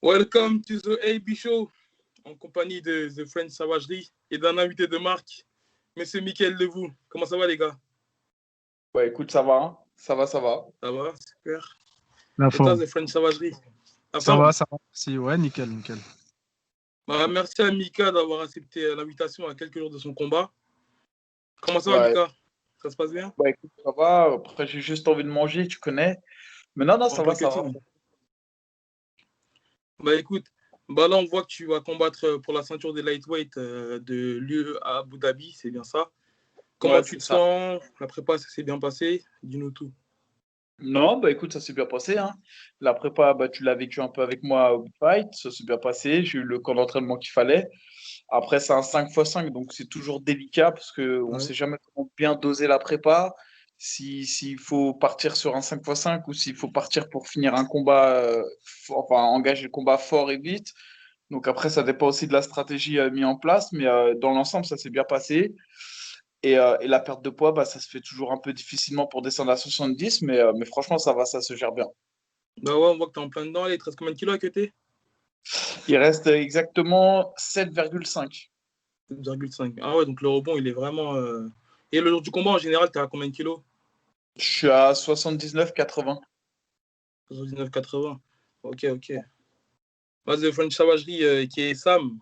Welcome to the AB Show, en compagnie de The French Savagerie et d'un invité de marque, Monsieur Mickaël Levoux. Comment ça va, les gars? Ouais, écoute, ça va, hein. Ça va, ça va. Ça va, super. La Et toi, forme. The French Savagerie? La Ça forme? va, ça va. Si, ouais, nickel, nickel. Merci à Mika d'avoir accepté l'invitation à quelques jours de son combat. Comment ça va, Ouais, Mika? Ça se passe bien? bah écoute, ça va. Après, j'ai juste envie de manger, tu connais. Mais non, non, En ça va, ça va. marketing. Écoute, là, on voit que tu vas combattre pour la ceinture des lightweight de l'UE à Abu Dhabi, c'est bien ça. Comment Ouais, tu c'est te ça. sens? La prépa, ça s'est bien passé? Dis-nous tout. Non, bah écoute, ça s'est bien passé, hein. La prépa, bah, tu l'as vécu un peu avec moi au fight, ça s'est bien passé. J'ai eu le camp d'entraînement qu'il fallait. Après, c'est un 5x5, donc c'est toujours délicat parce qu'on ne Ouais. sait jamais comment bien doser la prépa. S'il faut partir sur un 5x5 ou s'il faut partir pour finir un combat, enfin engager le combat fort et vite. Donc après, ça dépend aussi de la stratégie mise en place, mais dans l'ensemble, ça s'est bien passé. Et la perte de poids, bah, ça se fait toujours un peu difficilement pour descendre à 70, mais franchement, ça va, ça se gère bien. Ouais, on voit que t'es en plein dedans. Allez, il te reste combien de kilos à côté? Il reste exactement 7,5. 7,5. Ah ouais, donc le rebond, il est vraiment. Et le jour du combat, en général, t'es à combien de kilos? Je suis à 79,80. 79,80. Ok, ok. Vas-y, French Savagerie, qui est Sam.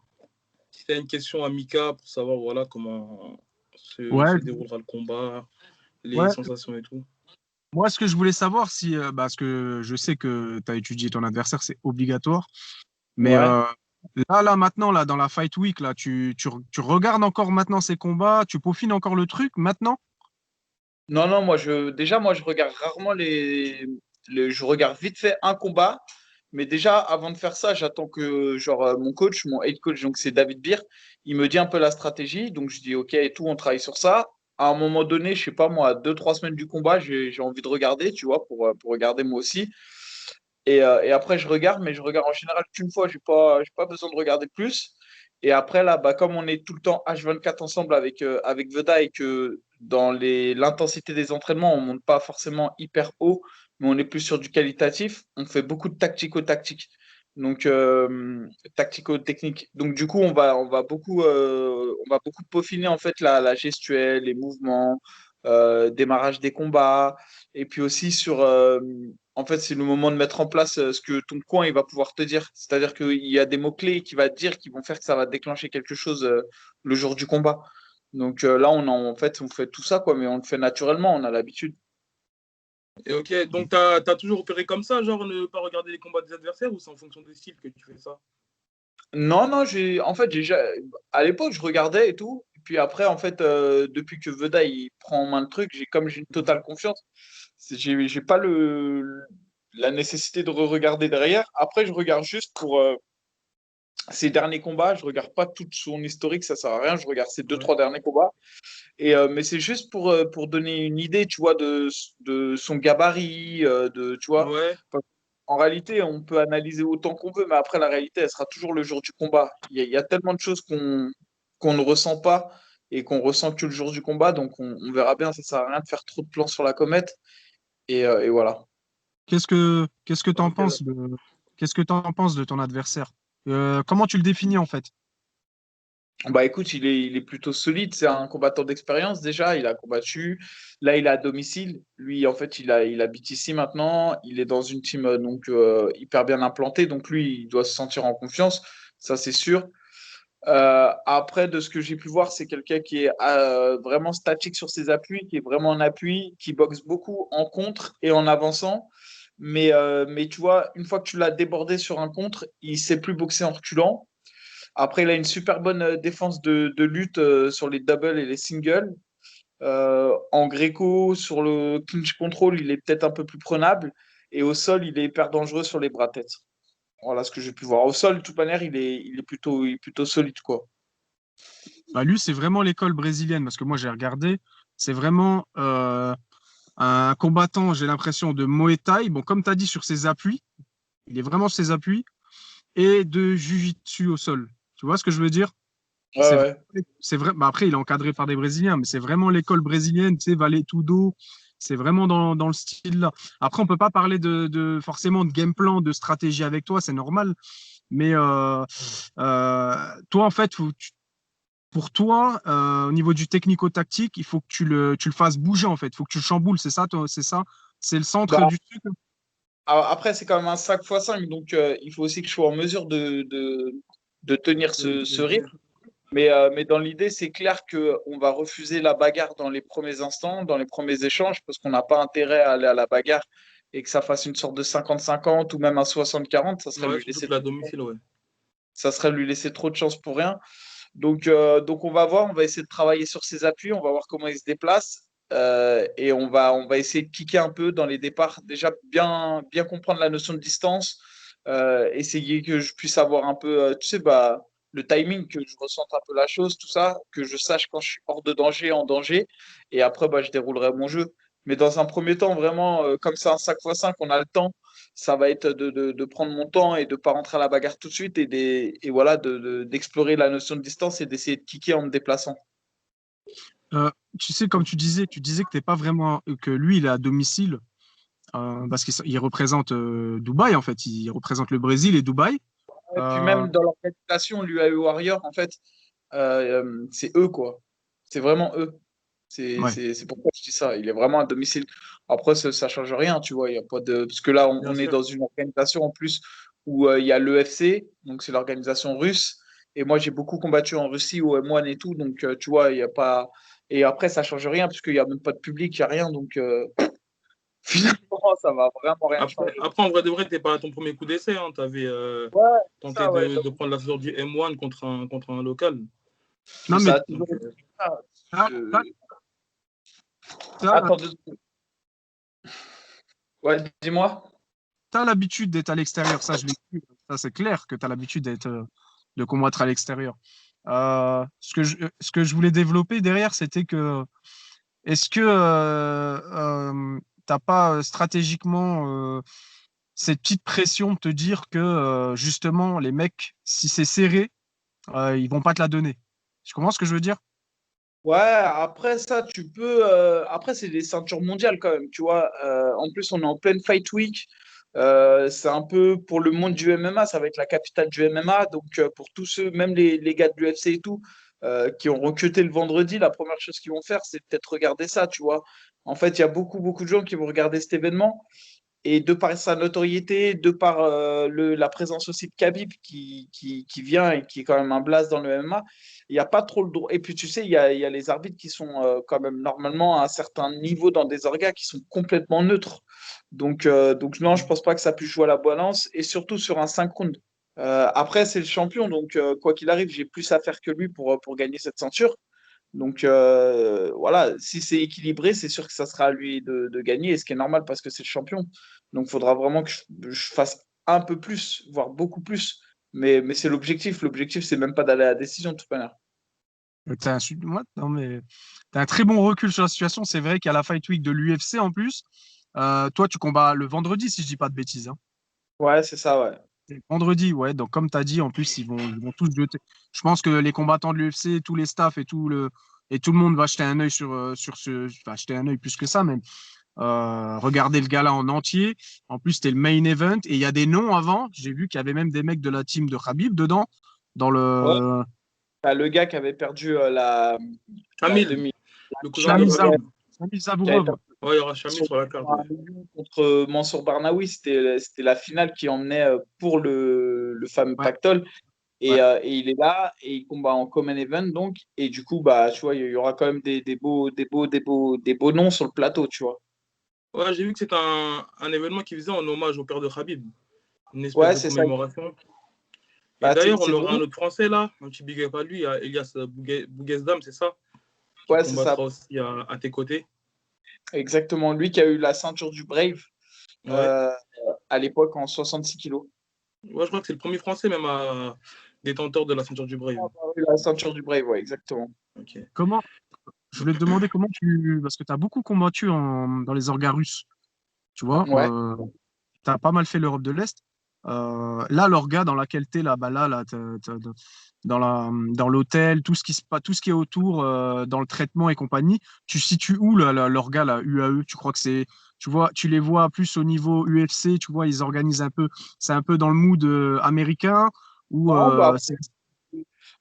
Si t'as une question à Mika pour savoir voilà, comment Ouais, se déroulera le combat, les ouais. sensations et tout. Moi, ce que je voulais savoir, si, parce que je sais que tu as étudié ton adversaire, c'est obligatoire. Mais Ouais. maintenant, là, dans la Fight Week, là, tu regardes encore maintenant ces combats, tu peaufines encore le truc maintenant? Non, non, moi, je regarde rarement je regarde vite fait un combat, mais déjà, avant de faire ça, j'attends que, genre, mon coach, mon head coach, donc c'est David Beer, il me dit un peu la stratégie, donc je dis, OK, et tout, on travaille sur ça. À un moment donné, je sais pas, moi, 2, 3 semaines du combat, j'ai envie de regarder, tu vois, pour regarder moi aussi. Et après, je regarde, mais je regarde en général qu'une fois, j'ai pas besoin de regarder plus. Et après, là, bah, comme on est tout le temps H24 ensemble avec Veda et que dans l'intensité des entraînements, on monte pas forcément hyper haut, mais on est plus sur du qualitatif, on fait beaucoup de tactico-tactique. Donc, tactico-technique. Donc, du coup, on va beaucoup peaufiner en fait la gestuelle, les mouvements, démarrage des combats. Et puis aussi en fait, c'est le moment de mettre en place ce que ton coin il va pouvoir te dire. C'est-à-dire qu'il y a des mots-clés qui va te dire qui vont faire que ça va déclencher quelque chose le jour du combat. Donc là, en fait, on fait tout ça, quoi, mais on le fait naturellement, on a l'habitude. Et ok, donc t'as toujours opéré comme ça, genre ne pas regarder les combats des adversaires ou c'est en fonction des styles que tu fais ça? Non, non, en fait, à l'époque, je regardais et tout. Et puis après, en fait, depuis que Veda il prend en main le truc, comme j'ai une totale confiance, j'ai pas la nécessité de re-regarder derrière. Après, je regarde juste pour, ses derniers combats, je regarde pas tout son historique, ça sert à rien. Je regarde ses deux, Ouais. trois derniers combats. Mais c'est juste pour donner une idée, tu vois, de son gabarit, tu vois. Ouais. Enfin, en réalité, on peut analyser autant qu'on veut, mais après, la réalité, elle sera toujours le jour du combat. Il y a tellement de choses qu'on ne ressent pas et qu'on ressent que le jour du combat, donc on verra bien. Ça sert à rien de faire trop de plans sur la comète. Et voilà. Qu'est-ce que t'en Ok, penses qu'est-ce que t'en penses de ton adversaire? Comment tu le définis en fait? Bah écoute, il est plutôt solide. C'est un combattant d'expérience déjà. Il a combattu. Là, il est à domicile. Lui, en fait, il habite ici maintenant. Il est dans une team hyper bien implantée. Donc lui, il doit se sentir en confiance. Ça, c'est sûr. Après, de ce que j'ai pu voir, c'est quelqu'un qui est vraiment statique sur ses appuis, qui est vraiment en appui, qui boxe beaucoup en contre et en avançant. Mais tu vois, une fois que tu l'as débordé sur un contre, il sait plus boxer en reculant. Après, il a une super bonne défense de lutte sur les doubles et les singles. En gréco, sur le clinch control, il est peut-être un peu plus prenable. Et au sol, il est hyper dangereux sur les bras-têtes. Voilà ce que j'ai pu voir. Au sol, de toute manière, il est plutôt solide, quoi. Bah, lui, c'est vraiment l'école brésilienne, parce que moi, j'ai regardé, c'est vraiment un combattant, j'ai l'impression, de Muay Thai. Bon, comme tu as dit, sur ses appuis, il est vraiment sur ses appuis, et de Jiu-Jitsu au sol. Tu vois ce que je veux dire? Ouais, C'est ouais. c'est vrai. Bah, après, il est encadré par des Brésiliens, mais c'est vraiment l'école brésilienne, tu sais, Vale Tudo. C'est vraiment dans le style là. Après, on peut pas parler forcément de game plan, de stratégie avec toi, c'est normal. Mais toi, en fait, pour toi, au niveau du technico-tactique, il faut que tu le fasses bouger, en fait. Il faut que tu le chamboules, c'est ça, c'est ça? C'est le centre Bah, du truc? après, c'est quand même un 5x5, donc il faut aussi que je sois en mesure de tenir ce rythme. Mais dans l'idée, c'est clair qu'on va refuser la bagarre dans les premiers instants, dans les premiers échanges, parce qu'on n'a pas intérêt à aller à la bagarre et que ça fasse une sorte de 50-50 ou même un 60-40. Ouais, surtout que la domicile, ouais. Ça serait lui laisser trop de chance pour rien. Donc on va voir, on va essayer de travailler sur ses appuis, on va voir comment il se déplace. Et on va essayer de kicker un peu dans les départs. Déjà, bien comprendre la notion de distance, essayer que je puisse avoir un peu, tu sais, bah, le timing, que je ressente un peu la chose, tout ça, que je sache quand je suis hors de danger, en danger. Et après, bah, je déroulerai mon jeu. Mais dans un premier temps, vraiment, comme c'est un 5x5, on a le temps. Ça va être de prendre mon temps et de ne pas rentrer à la bagarre tout de suite et voilà, d'explorer la notion de distance et d'essayer de kicker en me déplaçant. Tu sais, comme tu disais que t'es pas vraiment, que lui, il est à domicile, parce qu'il représente Dubaï, en fait. Il représente le Brésil et Dubaï. Et puis Euh, même dans l'organisation, l'UAE Warrior, en fait, c'est eux, quoi. C'est vraiment eux. ouais, C'est pourquoi je dis ça. Il est vraiment à domicile. Après, ça ne change rien, tu vois. Il y a pas de... Parce que là, Bien on est sûr. dans une organisation en plus où il y a l'EFC, donc c'est l'organisation russe. Et moi, j'ai beaucoup combattu en Russie, au M1 et tout. Donc, tu vois, il n'y a pas. Et après, ça ne change rien, parce qu'il n'y a même pas de public, il n'y a rien. Donc, finalement, ça va vraiment rien changer. Après, en vrai de vrai, t'es pas à ton premier coup d'essai. Hein. Tu avais Ouais, c'est tenté ça, ouais. de prendre la ceinture du M1 contre un local. Mais non, mais ça a toujours Donc, été ça. t'as, t'as, t'as- Attends 2 secondes. Ouais, dis-moi. t'as l'habitude d'être à l'extérieur, ça, je l'ai vu. Ça, c'est clair que tu as l'habitude de combattre à l'extérieur. Ce que je voulais développer derrière, c'était que est-ce que t'as pas stratégiquement cette petite pression de te dire que justement les mecs, si c'est serré, ils vont pas te la donner. Tu comprends ce que je veux dire? Ouais, après ça, tu peux. Après, c'est des ceintures mondiales quand même, tu vois. En plus, on est en pleine Fight Week. C'est un peu pour le monde du MMA, ça va être la capitale du MMA. Donc, pour tous ceux, même les gars de l'UFC et tout, qui ont recruté le vendredi, la première chose qu'ils vont faire, c'est peut-être regarder ça, tu vois. En fait, il y a beaucoup de gens qui vont regarder cet événement. Et de par sa notoriété, de par la présence aussi de Khabib qui vient et qui est quand même un blast dans le MMA, il n'y a pas trop le droit. Et puis tu sais, il y a les arbitres qui sont quand même normalement à un certain niveau dans des orgas qui sont complètement neutres. Donc non, je pense pas que ça puisse jouer à la balance et surtout sur un 5 rounds. Après, c'est le champion, donc quoi qu'il arrive, j'ai plus à faire que lui pour gagner cette ceinture. Donc voilà, si c'est équilibré, c'est sûr que ça sera à lui de gagner, et ce qui est normal parce que c'est le champion. Donc il faudra vraiment que je fasse un peu plus, voire beaucoup plus. Mais c'est l'objectif. L'objectif, c'est même pas d'aller à la décision de toute manière. Non, mais t'as un très bon recul sur la situation. C'est vrai qu'à la Fight Week de l'UFC en plus, toi tu combats le vendredi si je dis pas de bêtises, hein. Ouais, c'est ça, ouais. Vendredi, ouais. Donc, comme tu as dit, en plus, ils vont tous jeter. Je pense que les combattants de l'UFC, tous les staffs et tout le monde va jeter un œil sur ce. Enfin, jeter un œil plus que ça, même. Regarder le gala en entier. En plus, c'était le main event. Et il y a des noms avant. J'ai vu qu'il y avait même des mecs de la team de Khabib dedans. Dans Ouais, le. t'as le gars qui avait perdu la Shamil, demi. le cousin de Shamil Khabib. Qui avait Zabourov. perdu Ouais, il y aura Shamil sur sur la carte. Ouais. 1 million contre Mansour Barnaoui. C'était la finale qui emmenait pour le fameux Ouais, pactole. ouais. Et il est là et il combat en common event donc et du coup bah tu vois il y aura quand même des beaux noms sur le plateau tu vois. Ouais, j'ai vu que c'est un événement qui faisait en hommage au père de Khabib. Une espèce Ouais de c'est ça. commémoration. Et Bah, d'ailleurs, on c'est aura un vraiment autre Français là, un petit big up à lui, à Elias Bouguesdam, c'est ça, qui ouais c'est ça combattra aussi à tes côtés. exactement lui qui a eu la ceinture du Brave Ouais. euh, à l'époque en 66 kilos. Ouais, je crois que c'est le premier Français même à détenteur de la ceinture du Brave. La ceinture du Brave ouais exactement. Ok. Comment. Je voulais te demander comment tu. Parce que tu as beaucoup combattu dans les orgas russes. Tu vois, Ouais. tu as pas mal fait l'Europe de l'Est. Là, l'orga dans laquelle tu es, là, bah là dans l'hôtel, tout ce qui est autour, dans le traitement et compagnie, tu situes où l'orga, là, UAE? Tu crois que tu vois, tu les vois plus au niveau UFC, tu vois, ils organisent un peu, c'est un peu dans le mood américain, ou Non, bah,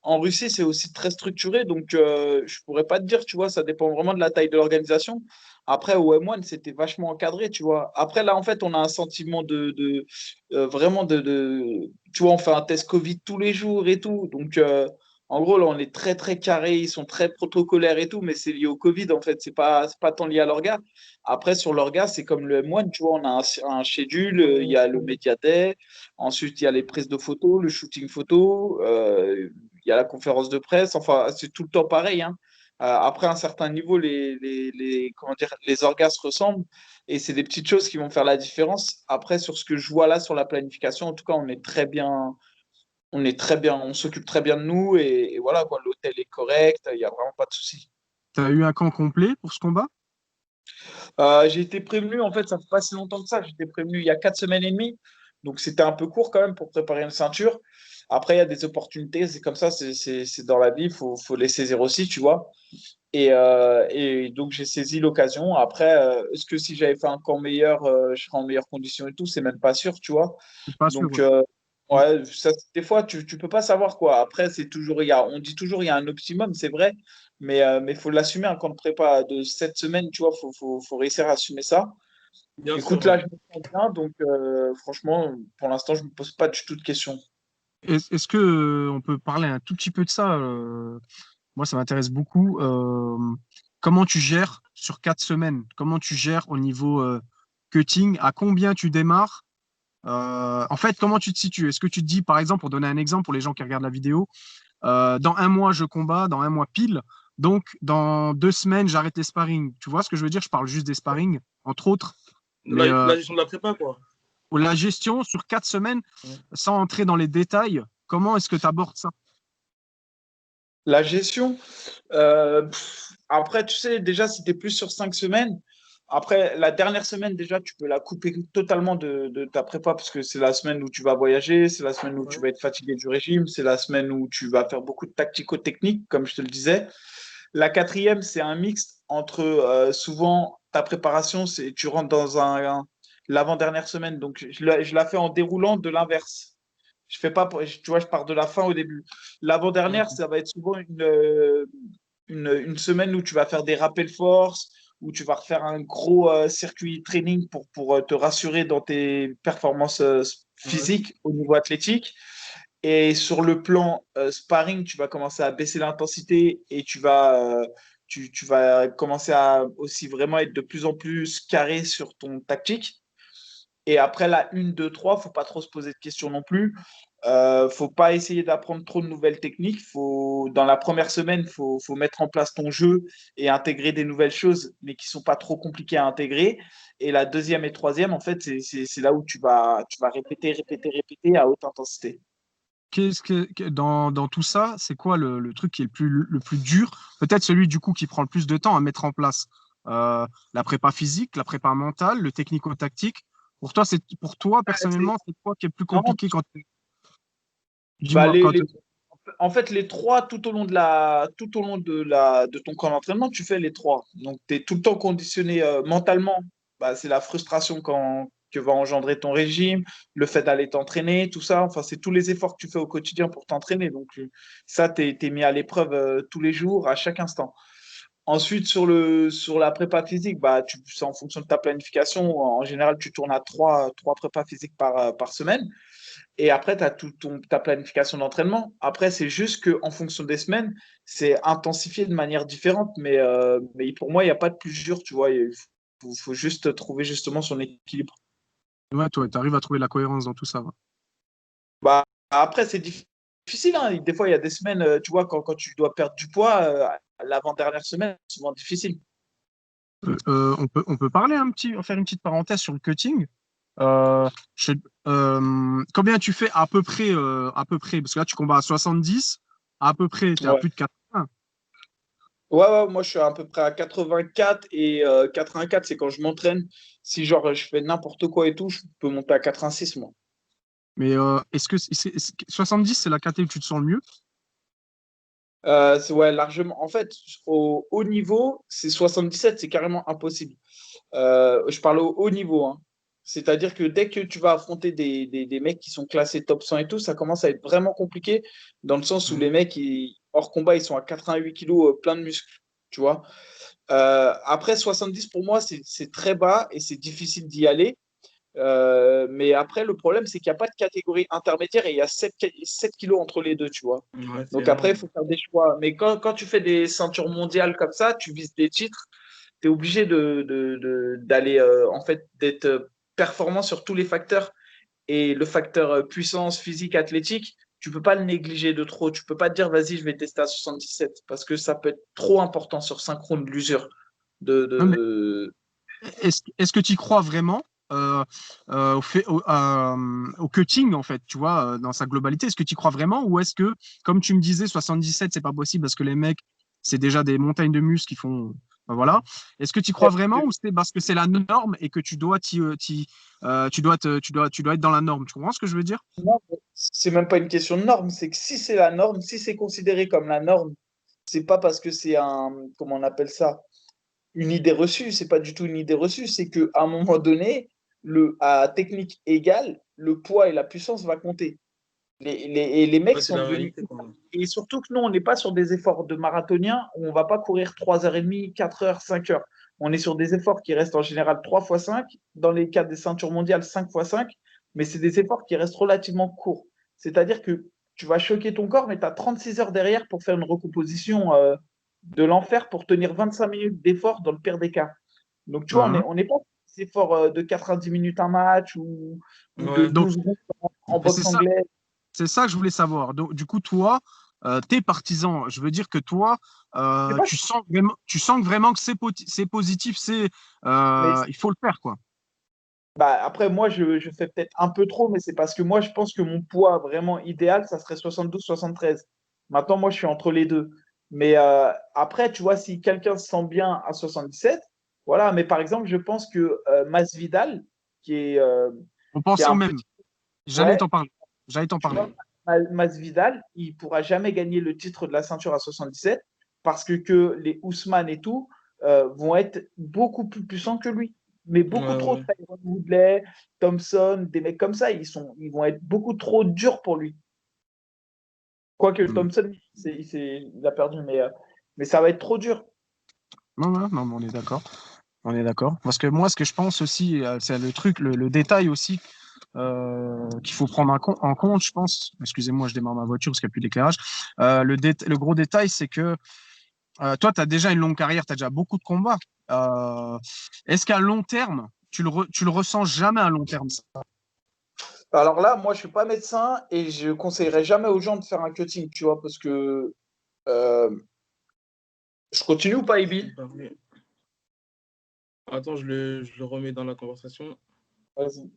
en Russie, c'est aussi très structuré, donc je pourrais pas te dire, tu vois, ça dépend vraiment de la taille de l'organisation. Après, au M1, c'était vachement encadré, tu vois. Après, là, en fait, on a un sentiment vraiment tu vois, on fait un test Covid tous les jours et tout. Donc, en gros, là, on est très, très carré, ils sont très protocolaires et tout, mais c'est lié au Covid, en fait, c'est pas tant lié à l'orga. Après, sur l'orga, c'est comme le M1, tu vois, on a un schedule, il y a le Media Day, ensuite, il y a les prises de photos, le shooting photo, il y a la conférence de presse, enfin, c'est tout le temps pareil, hein. Après un certain niveau, comment dire, les orgas se ressemblent et c'est des petites choses qui vont faire la différence. Après, sur ce que je vois là sur la planification, en tout cas, on s'occupe très bien de nous et voilà, quoi, l'hôtel est correct, il n'y a vraiment pas de souci. tu as eu un camp complet pour ce combat? J'ai été prévenu, en fait, ça fait pas si longtemps que ça. J'ai été prévenu il y a 4 semaines et demie. Donc, c'était un peu court quand même pour préparer une ceinture. Après, il y a des opportunités. C'est comme ça, c'est dans la vie. Il faut les saisir aussi, tu vois. Et donc, j'ai saisi l'occasion. Après, est-ce que si j'avais fait un camp meilleur, je serais en meilleure condition et tout? C'est même pas sûr, tu vois. Je suis pas sûr. Donc, Ouais. ouais, ça, des fois, tu peux pas savoir quoi. Après, on dit toujours il y a un optimum, c'est vrai, mais faut l'assumer. Un camp de prépa de 7 semaines, tu vois, faut réussir à assumer ça. Bien sûr, Écoute, ouais. là, je me sens bien, donc franchement, pour l'instant, je me pose pas du tout de questions. Est-ce que on peut parler un tout petit peu de ça? Moi, ça m'intéresse beaucoup. Comment tu gères sur 4 semaines? Comment tu gères au niveau cutting? À combien tu démarres? En fait, comment tu te situes? Est-ce que tu te dis, par exemple, pour donner un exemple pour les gens qui regardent la vidéo, dans un mois, je combats, dans un mois pile, donc dans 2 semaines, j'arrête les sparring. Tu vois ce que je veux dire? Je parle juste des sparring, entre autres. Mais La gestion de la prépa, quoi. la gestion sur 4 semaines, Ouais. sans entrer dans les détails, comment est-ce que tu abordes ça? La gestion, après, tu sais, déjà, c'était plus sur 5 semaines. Après, la dernière semaine, déjà, tu peux la couper totalement de ta prépa parce que c'est la semaine où tu vas voyager, c'est la semaine où tu Ouais. vas être fatigué du régime, c'est la semaine où tu vas faire beaucoup de tactico-technique, comme je te le disais. La quatrième, c'est un mix entre souvent ta préparation, c'est tu rentres dans l'avant-dernière semaine. Donc, je la fais en déroulant de l'inverse. Je fais pas, tu vois, je pars de la fin au début. L'avant-dernière, ça va être souvent une semaine où tu vas faire des rappels force, où tu vas refaire un gros circuit training pour te rassurer dans tes performances Ouais. physiques au niveau athlétique. Et sur le plan sparring, tu vas commencer à baisser l'intensité et tu vas commencer à aussi vraiment être de plus en plus carré sur ton tactique. Et après la 1, 2, 3, faut pas trop se poser de questions non plus. Faut pas essayer d'apprendre trop de nouvelles techniques. Dans la première semaine, faut mettre en place ton jeu et intégrer des nouvelles choses, mais qui sont pas trop compliquées à intégrer. Et la deuxième et troisième, en fait, c'est là où tu vas répéter, répéter, répéter à haute intensité. Dans tout ça, c'est quoi le truc qui est le plus dur? Peut-être celui du coup qui prend le plus de temps à mettre en place. La prépa physique, la prépa mentale, le technico-tactique. Pour toi personnellement, c'est quoi qui est le plus Non, compliqué bah, dis-moi, en fait, les trois, tout au long de ton camp d'entraînement, tu fais les trois. Donc, tu es tout le temps conditionné mentalement. Bah, c'est la frustration que va engendrer ton régime, le fait d'aller t'entraîner, tout ça. Enfin, c'est tous les efforts que tu fais au quotidien pour t'entraîner. Donc, ça, tu es mis à l'épreuve tous les jours, à chaque instant. Ensuite, sur la prépa physique, bah, c'est en fonction de ta planification. En général, tu tournes à trois prépas physiques par semaine. Et après, tu as ta planification d'entraînement. Après, c'est juste qu'en fonction des semaines, c'est intensifié de manière différente. Mais pour moi, il n'y a pas de plus dur, tu vois. Il faut juste trouver justement son équilibre. ouais, toi, tu arrives à trouver la cohérence dans tout ça. Ouais. Bah, après, c'est difficile, hein. Des fois, il y a des semaines, tu vois, quand tu dois perdre du poids, l'avant-dernière semaine, c'est souvent difficile. On peut parler faire une petite parenthèse sur le cutting. Euh, je- Combien tu fais à peu près, parce que là tu combats à 70, à peu près, tu es à Ouais. plus de 80. Ouais, ouais, moi je suis à peu près à 84 et 84, c'est quand je m'entraîne. Si genre je fais n'importe quoi et tout, je peux monter à 86, moi. Mais est-ce que 70, c'est la caté où tu te sens le mieux? Ouais, largement. En fait, au haut niveau, c'est 77, c'est carrément impossible. Je parle au haut niveau, hein. C'est-à-dire que dès que tu vas affronter des mecs qui sont classés top 100 et tout, ça commence à être vraiment compliqué dans le sens où les mecs, hors combat, ils sont à 88 kilos, plein de muscles, tu vois. Après, 70, pour moi, c'est très bas et c'est difficile d'y aller. Mais après, le problème, c'est qu'il n'y a pas de catégorie intermédiaire et il y a 7 kilos entre les deux, tu vois. Ouais, c'est Donc après, il énorme. faut faire des choix. Mais quand tu fais des ceintures mondiales comme ça, tu vises des titres, tu es obligé d'aller, en fait, d'être performant sur tous les facteurs. Et le facteur puissance, physique, athlétique, tu peux pas le négliger de trop. Tu peux pas te dire, vas-y, je vais tester à 77 parce que ça peut être trop important sur synchrone de l'usure. Non, mais De... est-ce que tu y crois vraiment au cutting, en fait, tu vois, dans sa globalité? Est-ce que tu y crois vraiment ou est-ce que, comme tu me disais, 77, c'est pas possible parce que les mecs, c'est déjà des montagnes de muscles qui font. Ben voilà. Est-ce que tu y crois vraiment ou c'est parce que c'est la norme et que tu dois, tu dois être dans la norme? Tu comprends ce que je veux dire? Non, c'est même pas une question de norme, c'est que si c'est la norme, si c'est considéré comme la norme, c'est pas parce que c'est un, comment on appelle ça, une idée reçue, c'est pas du tout une idée reçue, c'est qu'à un moment donné, à technique égale, le poids et la puissance va compter. Et les mecs Ouais, c'est sont la devenus. réalité, quoi. Et surtout que nous, on n'est pas sur des efforts de marathonien où on va pas courir 3h30, 4h, 5h. On est sur des efforts qui restent en général 3 x 5. Dans les cas des ceintures mondiales, 5 x 5. Mais c'est des efforts qui restent relativement courts. C'est-à-dire que tu vas choquer ton corps, mais tu as 36 heures derrière pour faire une recomposition de l'enfer pour tenir 25 minutes d'effort dans le pire des cas. Donc, tu vois, Mhm. on n'est pas sur des efforts de 90 minutes un match ou de Ouais. Donc, 12 rondes en c'est boxe ça, anglaise. c'est ça que je voulais savoir. Donc, du coup, toi, t'es partisan. Je veux dire que toi, Je sais pas, tu sens vraiment que c'est positif, mais il faut le faire, quoi. bah, après, moi, je fais peut-être un peu trop, mais c'est parce que moi, je pense que mon poids vraiment idéal, ça serait 72, 73. Maintenant, moi, je suis entre les deux. Mais après, tu vois, si quelqu'un se sent bien à 77, voilà. Mais par exemple, je pense que Masvidal, qui est, euh, On qui est pensait au un même. petit. J'allais Ouais, t'en parler. J'allais t'en tu parler. vois, Masvidal, il pourra jamais gagner le titre de la ceinture à 77 parce que les Ousmane et tout vont être beaucoup plus puissants que lui. Mais Ouais, beaucoup trop. ouais. Tyron Woodley, Thompson, des mecs comme ça, ils vont être beaucoup trop durs pour lui. Quoique Mm. Thompson, il a perdu, mais ça va être trop dur. Non, non, non, mais on est d'accord. On est d'accord. Parce que moi, ce que je pense aussi, c'est le truc, le détail aussi qu'il faut prendre en compte, je pense. Excusez-moi, je démarre ma voiture parce qu'il n'y a plus d'éclairage. Le gros détail, c'est que toi, tu as déjà une longue carrière, tu as déjà beaucoup de combats. Euh, Est-ce qu'à long terme, tu le ressens jamais à long terme, ça? Alors là, moi, je suis pas médecin et je conseillerais jamais aux gens de faire un cutting, tu vois, parce que euh, je continue ou pas, Ibi? Parfait. Attends, je le remets dans la conversation. Vas-y.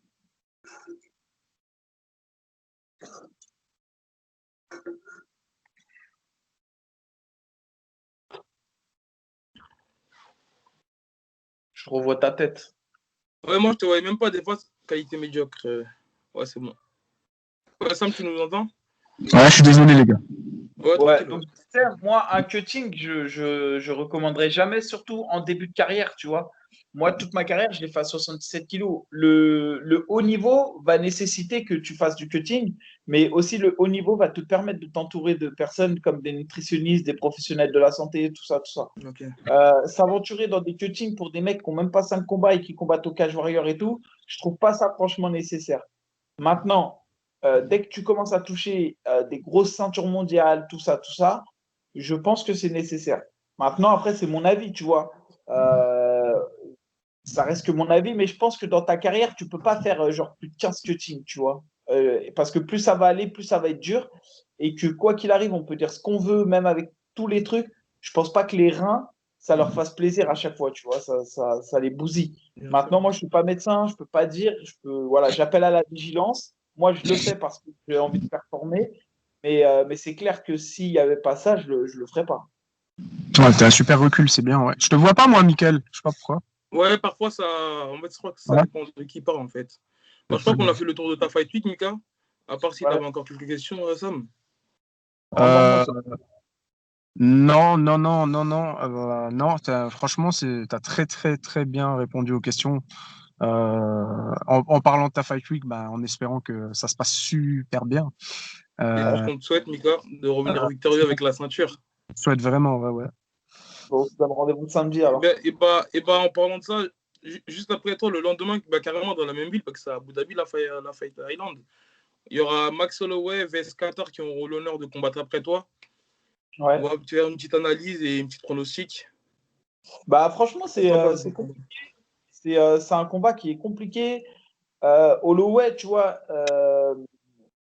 Je revois ta tête. Ouais, moi, je te voyais même pas des fois, qualité médiocre. Ouais, c'est bon. Ouais, Sam, tu nous entends? Ouais, je suis désolé, les gars. Ouais, Ouais, tranquille. Ouais. donc tu sais, moi, un cutting, je recommanderais jamais, surtout en début de carrière, tu vois. Moi, toute ma carrière, je l'ai fait à 77 kilos. Le haut niveau va nécessiter que tu fasses du cutting, mais aussi le haut niveau va te permettre de t'entourer de personnes comme des nutritionnistes, des professionnels de la santé, tout ça, tout ça. Ok. S'aventurer dans des cuttings pour des mecs qui n'ont même pas 5 combats et qui combattent au cage warrior et tout, je trouve pas ça franchement nécessaire. Maintenant, dès que tu commences à toucher des grosses ceintures mondiales, tout ça, je pense que c'est nécessaire. Maintenant, après, c'est mon avis, tu vois. Euh, Ça reste que mon avis, mais je pense que dans ta carrière, tu peux pas faire genre plus de 15 cuttings, tu vois. Parce que plus ça va aller, plus ça va être dur. Et que quoi qu'il arrive, on peut dire ce qu'on veut, même avec tous les trucs. Je pense pas que les reins, ça leur fasse plaisir à chaque fois, tu vois. Ça les bousille. Bien sûr. Maintenant, moi, je suis pas médecin, je peux pas dire. Voilà, j'appelle à la vigilance. Moi, je le fais parce que j'ai envie de performer. Mais c'est clair que s'il n'y avait pas ça, je le ferais pas. Ouais, t'as un super recul, c'est bien, ouais. Je te vois pas, moi, Mickaël. Je sais pas pourquoi. Ouais, parfois, ça. En fait, je crois que ça Ouais. dépend de qui part, en fait. Moi, je crois qu'on a fait le tour de ta fight week, Mika. À part si tu avais encore quelques questions, Sam. Euh, non, non. Franchement, tu as très, très, très bien répondu aux questions. En parlant de ta Fight Week, en espérant que ça se passe super bien. Et tout ce qu'on te souhaite, Mika, de revenir victorieux avec la ceinture. Je souhaite vraiment, ouais. Bon, on se donne rendez-vous samedi alors. En parlant de ça, juste après toi, le lendemain, carrément dans la même ville, parce que c'est à Abu Dhabi, la Fight Island, il y aura Max Holloway vs Qatar qui auront l'honneur de combattre après toi. Ouais. On va faire une petite analyse et une petite pronostic. Franchement, c'est compliqué. C'est un combat qui est compliqué. Holloway, tu vois,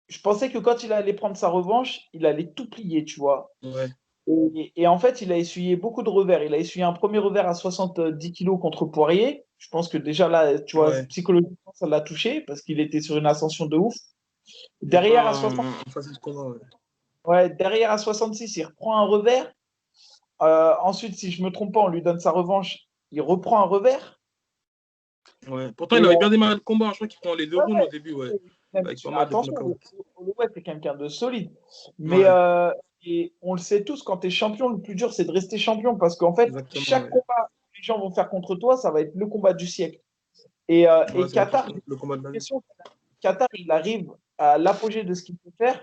je pensais que quand il allait prendre sa revanche, il allait tout plier, tu vois. Ouais. Et en fait, il a essuyé beaucoup de revers. Il a essuyé un premier revers à 70 kilos contre Poirier. Je pense que déjà là, tu vois, psychologiquement, ça l'a touché parce qu'il était sur une ascension de ouf. Derrière à 60... derrière à 66, il reprend un revers. Ensuite, si je ne me trompe pas, on lui donne sa revanche. Il reprend un revers. Ouais. Pourtant, il avait bien démarré le combat. Je crois qu'il prend les 2 rounds au début. Ouais. Attention, Holloway, c'est quelqu'un de solide. Mais et on le sait tous, quand tu es champion, le plus dur, c'est de rester champion. Parce qu'en fait, chaque combat que les gens vont faire contre toi, ça va être le combat du siècle. Et Qatar, Qatar, il arrive à l'apogée de ce qu'il peut faire.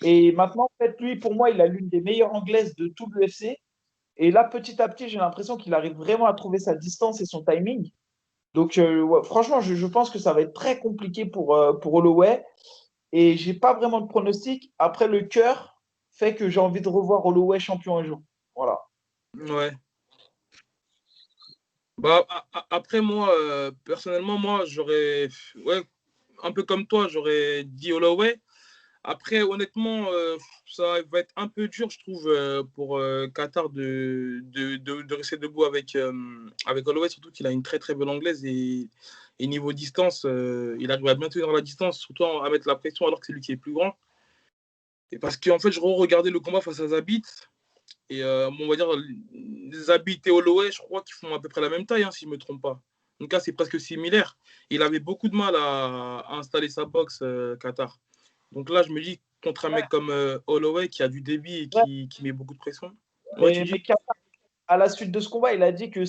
Et maintenant, en fait, lui, pour moi, il a l'une des meilleures anglaises de tout l'UFC. Et là, petit à petit, j'ai l'impression qu'il arrive vraiment à trouver sa distance et son timing. Donc, franchement, je pense que ça va être très compliqué pour Holloway. Et j'ai pas vraiment de pronostic. Après, le cœur fait que j'ai envie de revoir Holloway champion un jour. Voilà. Ouais. Après, moi, personnellement, j'aurais. Ouais, un peu comme toi, j'aurais dit Holloway. Après, honnêtement, ça va être un peu dur, je trouve, pour Qatar de rester debout avec Holloway, surtout qu'il a une très très belle anglaise et niveau distance, il arrive à bien tenir la distance, surtout à mettre la pression alors que c'est lui qui est plus grand. Et parce qu'en fait, je regardais le combat face à Zabit, et on va dire, Zabit et Holloway, je crois qu'ils font à peu près la même taille, si je ne me trompe pas. Donc là, c'est presque similaire. Il avait beaucoup de mal à installer sa boxe, Qatar. Donc là, je me dis, contre un mec comme Holloway qui a du débit et qui met beaucoup de pression. Mais à la suite de ce combat, il a dit que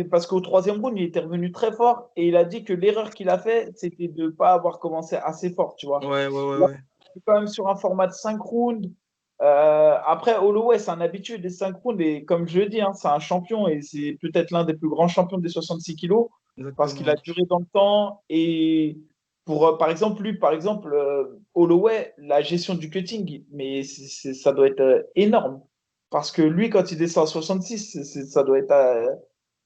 parce qu'au troisième round, il était revenu très fort et il a dit que l'erreur qu'il a fait, c'était de ne pas avoir commencé assez fort, tu vois. Ouais. Il est quand même sur un format de 5 rounds. Après, Holloway, c'est un habitué des 5 rounds et comme je le dis, c'est un champion et c'est peut-être l'un des plus grands champions des 66 kilos. Exactement. Parce qu'il a duré dans le temps et par exemple, Holloway, la gestion du cutting, mais ça doit être énorme. Parce que lui, quand il descend à 66, ça doit être.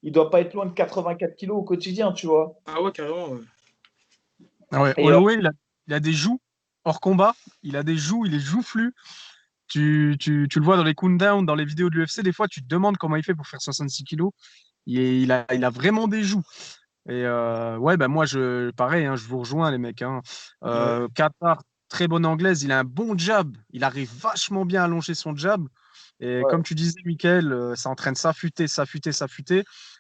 Il doit pas être loin de 84 kilos au quotidien, tu vois. Ah ouais, carrément. Ouais. Ah ouais. Holloway, il a des joues hors combat. Il a des joues, il est joufflu. Tu le vois dans les countdowns, dans les vidéos de l'UFC, des fois, tu te demandes comment il fait pour faire 66 kilos. Il a vraiment des joues. Et moi, pareil, je vous rejoins, les mecs. Qatar, très bonne anglaise. Il a un bon jab. Il arrive vachement bien à longer son jab. Et comme tu disais, Mickaël, ça entraîne s'affûter.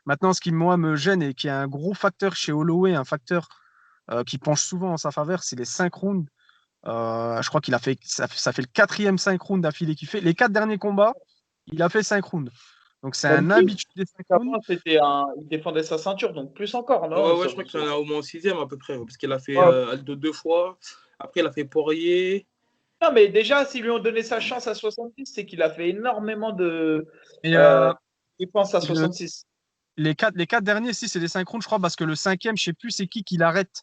Maintenant, ce qui, moi, me gêne et qui est un gros facteur chez Holloway, un facteur qui penche souvent en sa faveur, c'est les 5 rounds. Je crois qu'il a fait, ça fait le 4e 5 rounds d'affilée qu'il fait. Les 4 derniers combats, il a fait 5 rounds. Donc, c'est un habitué des 5 rounds. Il défendait sa ceinture, donc plus encore, non? Ouais, je crois qu'il en a au moins au 6e à peu près, parce qu'il a fait Aldo 2 fois. Après, il a fait Poirier. Non, mais déjà, s'ils lui ont donné sa chance à 70, c'est qu'il a fait énormément de défense à 66. Les 4 derniers, si, c'est des 5 rounds, je crois, parce que le 5e, je ne sais plus c'est qui l'arrête.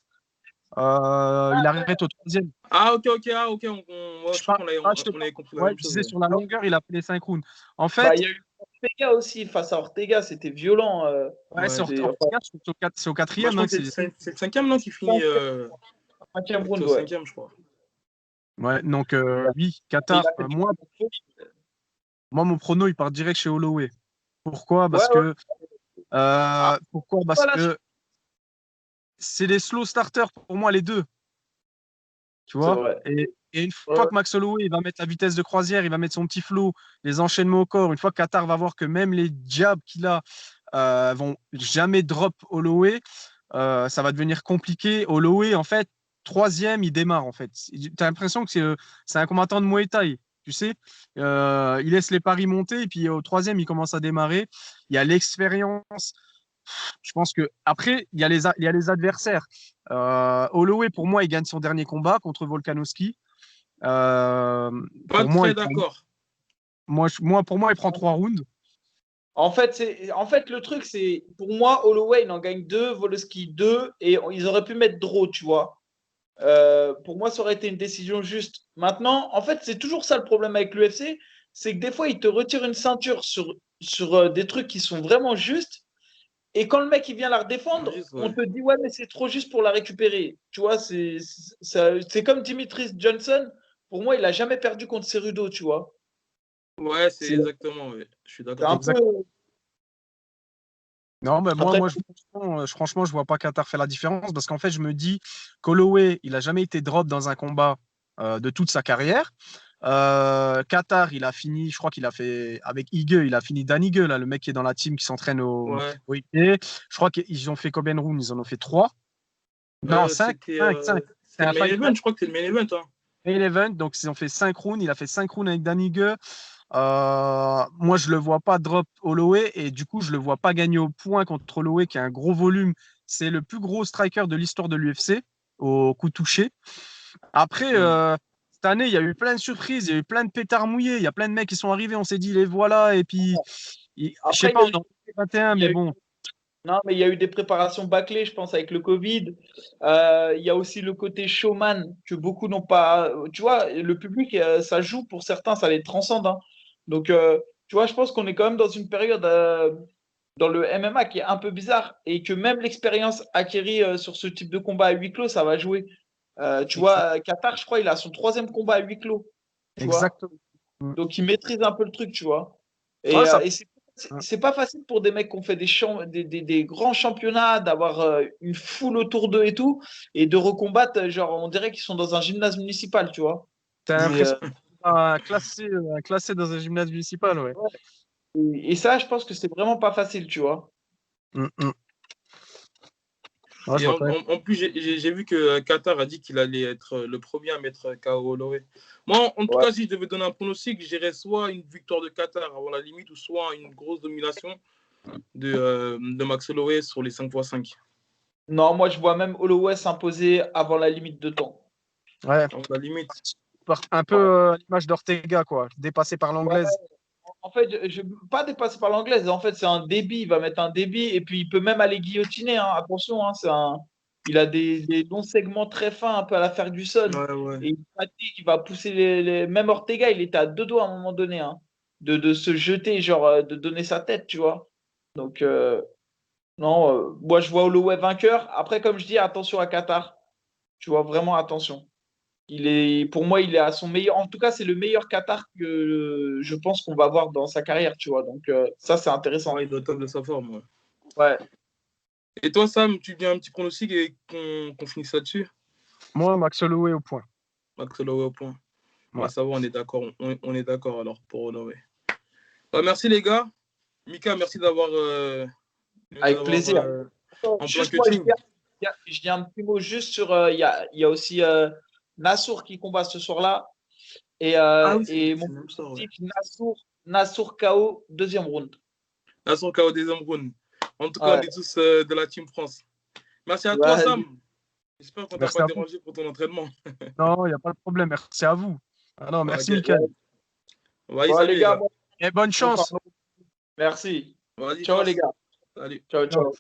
Il arrête au 3e. Ah, ok. Je crois qu'on avait compris la même chose. Je disais, sur la longueur, il a fait les 5 rounds. En fait, il y a eu Ortega aussi, face à Ortega, c'était violent. C'est au 4e. C'est le 5e, non, qui finit. 5e round, au 5e, je crois. Ouais, donc oui, Qatar. Moi, mon prono, il part direct chez Holloway. Pourquoi? Parce que c'est des slow starters pour moi, les deux. Tu vois? Et une fois que Max Holloway il va mettre la vitesse de croisière, il va mettre son petit flow, les enchaînements au corps, une fois que Qatar va voir que même les jabs qu'il a vont jamais drop Holloway, ça va devenir compliqué. Holloway, en fait, troisième, il démarre en fait. Tu as l'impression que c'est un combattant de Muay Thai. Tu sais, il laisse les paris monter et puis au troisième, il commence à démarrer. Il y a l'expérience. Je pense que après, il y a les adversaires. Holloway, pour moi, il gagne son dernier combat contre Volkanovski. Pas Pour moi, très d'accord. pour moi, il prend 3 rounds. En fait, le truc, c'est pour moi, Holloway, il en gagne 2, Volosky 2, et ils auraient pu mettre Draw, tu vois. Pour moi, ça aurait été une décision juste. Maintenant, en fait, c'est toujours ça le problème avec l'UFC, c'est que des fois, ils te retirent une ceinture sur des trucs qui sont vraiment justes, et quand le mec il vient la redéfendre, Juste, on ouais. te dit ouais, mais c'est trop juste pour la récupérer. Tu vois, c'est comme Dimitris Johnson. Pour moi, il a jamais perdu contre Cerudo, tu vois. Ouais, c'est C'est exactement, ouais. Je suis c'est d'accord. un peu. Non, mais Après, franchement, je vois pas Qatar faire la différence parce qu'en fait, je me dis qu'Holloway, il a jamais été drop dans un combat de toute sa carrière. Qatar, il a fini, je crois qu'il a fait avec Ige, il a fini Dan Ige, là, le mec qui est dans la team qui s'entraîne Ouais. au IPA. Je crois qu'ils ont fait combien de rounds? Ils en ont fait 3. Non, 5. C'était 5. C'est le un main fight event, je crois que c'est le main event. Hein. event, donc ils ont fait 5 rounds. Il a fait 5 rounds avec Dan Ige. Moi, je le vois pas drop Holloway et du coup, je le vois pas gagner au point contre Holloway qui a un gros volume. C'est le plus gros striker de l'histoire de l'UFC au coup touché. Après, cette année, il y a eu plein de surprises, il y a eu plein de pétards mouillés, il y a plein de mecs qui sont arrivés, on s'est dit les voilà et puis je sais après, pas, on est en 2021, il y mais a eu bon. Non, mais il y a eu des préparations bâclées, je pense, avec le Covid. Il y a aussi le côté showman que beaucoup n'ont pas. Tu vois, le public, ça joue pour certains, ça les transcende. Hein. Donc, tu vois, je pense qu'on est quand même dans une période dans le MMA qui est un peu bizarre et que même l'expérience acquérie sur ce type de combat à huis clos, ça va jouer. Tu vois, Qatar, je crois, il a son troisième combat à huis clos. Tu vois, Exactement. donc il maîtrise un peu le truc, tu vois. Ouais, Et, ça... c'est pas facile pour des mecs qui ont fait des grands championnats, d'avoir une foule autour d'eux et tout, et de recombattre, genre, on dirait qu'ils sont dans un gymnase municipal, tu vois. T'as Et, l'impression un classé dans un gymnase municipal, ouais. ouais. Et ça, je pense que c'est vraiment pas facile, tu vois. Mm. Ouais, je Et vois quand même. en plus, j'ai vu que Qatar a dit qu'il allait être le premier à mettre KO Holloway. Moi, en tout Ouais. cas, si je devais donner un pronostic, j'irais soit une victoire de Qatar avant la limite, ou soit une grosse domination de Max Holloway sur les 5x5. Non, moi, je vois même Holloway s'imposer avant la limite de temps. Ouais. Avant la limite. Un peu à l'image d'Ortega, quoi, dépassé par Ouais, l'anglaise. en fait, je pas dépassé par l'anglaise. En fait, c'est un débit. Il va mettre un débit et puis il peut même aller guillotiner. Hein. Attention, hein, il a des longs segments très fins, un peu à la Ferguson. Ouais, ouais. Et il fatigue, il va pousser Même Ortega, il était à 2 doigts à un moment donné hein, de se jeter, genre de donner sa tête, tu vois. Donc, non, moi je vois Holloway vainqueur. Après, comme je dis, attention à Qatar. Tu vois, vraiment attention. Pour moi, il est à son meilleur. En tout cas, c'est le meilleur Qatar que je pense qu'on va voir dans sa carrière, tu vois. Donc, ça, c'est intéressant. Ouais, il doit top de sa forme. Ouais. Ouais. Et toi, Sam, tu dis un petit pronostic et qu'on finisse là-dessus? Moi, Max Holloway au point. Max Holloway au point. Ouais. Ouais, ça va, on est d'accord. On est d'accord alors pour Holloway. Bah, merci les gars. Mika, merci d'avoir Avec plaisir. en plein Juste moi, coaching. je dis un petit mot juste sur. Il y a aussi Nassour qui combat ce soir-là. Ah oui, Et c'est mon le même soir, ouais. pronostic, Nassour KO, deuxième round. Là, son KO deuxième round. En tout cas, on Ouais. est tous de la Team France. Merci à toi, Ouais. Sam. J'espère qu'on t'a Merci pas à vous. dérangé pour ton entraînement. Non, il n'y a pas de problème. Merci à vous. Ah non, merci, Ok. Mickaël. Vas-y, Bon, salut les gars, gars. Et bonne chance. merci. Vas-y, Ciao, les force. gars. Salut. Ciao, Ciao. ciao.